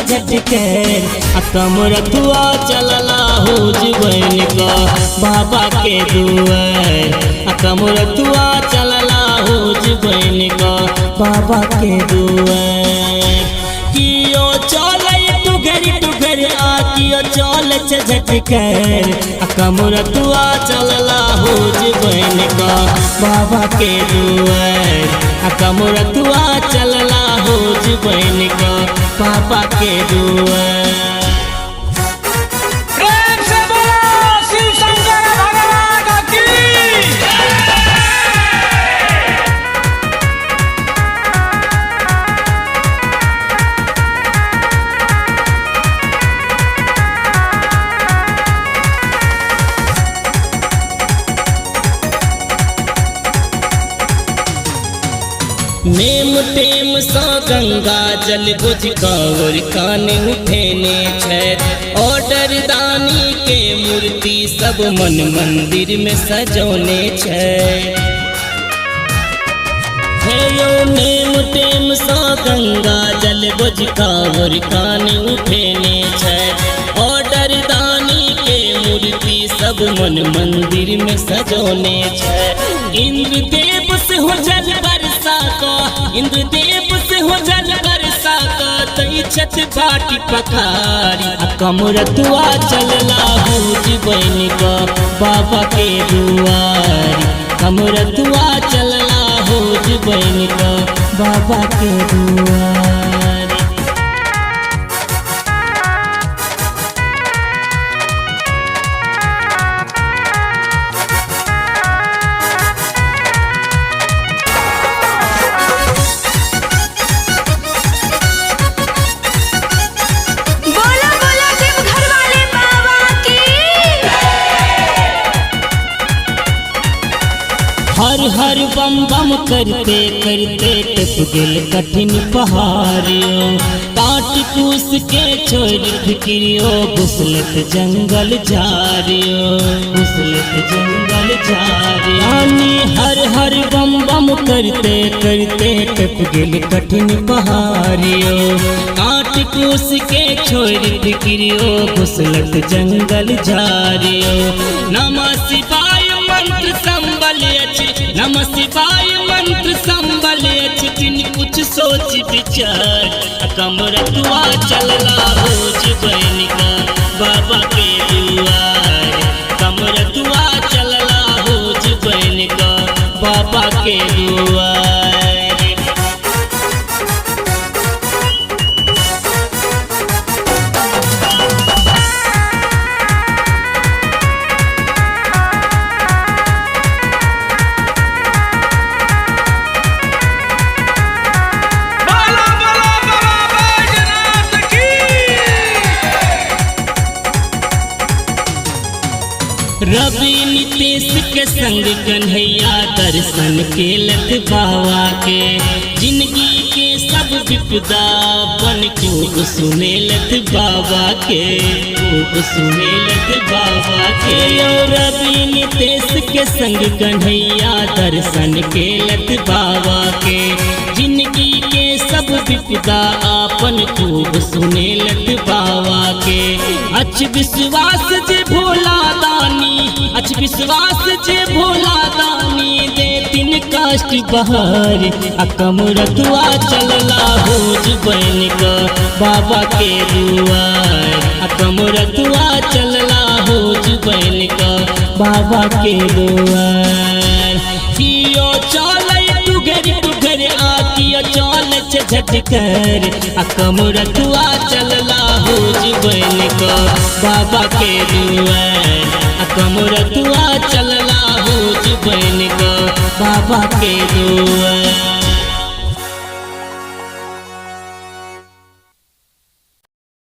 झटके कमरतुआ चलला हो जुबैन का बाबा के दुआर कमरतुआ चलला हो जुबैन का बाबा के दुआर कियो चले टुगर आकियो चल झटके कमरतुआ चलला हो जुबैन का बाबा के दुआर कमरतुआ चलला हो जुबैन का बाबा के दुआर। नेम टेम सा गंगा जल बुझ कांवर कान उठेने छैत ऑर्डर दानी के मूर्ति सब मन मंदिर में सजोने छैत। हेयो नेम टेम सा गंगा जल बुझ कांवर कान उठेने छैत ऑर्डर दानी के मूर्ति सब मन मंदिर में सजोने छैत। इंद्रदेव से हो जल बरसा का इंद्रदेव से हो जल बरसा का तई छत बाटी पखारी कमरतुआ चलला हो जुबैन का बाबा के दुआर कमरतुआ चलला हो जुबैन का बाबा के दुआर। हर हर बम बम करते करते टप गेल कठिन पहाड़ियों काट कूस के छोड़ फिक्रियो घुसलत जंगल झारियो घुसलत जंगल झारियो। हर हर बम बम करते करते टप गेल कठिन पहाड़ियों काट कूस के छोड़ फिक्रियो घुसलत जंगल झारियो। नमः शिवाय मंत्र संबल नमः शिवाय मंत्र संबल जिन कुछ सोच विचार कमरतुआ चलला हो जुबैन का बाबा के दुआर कमरतुआ चलला हो जुबैन का बाबा के दुआर। रवि नितेश के संग कन्हैया दर्शन के लत बाबा के जिंदगी के सब विपदा बन खूब सुने लत बाबा के खूब सुने लत बाबा के। रवि नितेश के संग कन्हैया दर्शन के लत बाबा के जिंदगी के सब विपदा आपन खूब सुने लत बाबा के। अच्छ विश्वास जे भोला दानी अच्छ विश्वास जे भोला दानी दे दिन कष्ट बहार कमरतुआ चलला हो जुबैन का बाबा के दुआर कमरतुआ चलला हो जुबैन का बाबा के दुआर। कियो चले टुगर आकियो चल झटकर कमरतुआ चलला हो जुबैन का बाबा के दुआर कमरतुआ चलला हो जुबैन का बाबा के दुआर।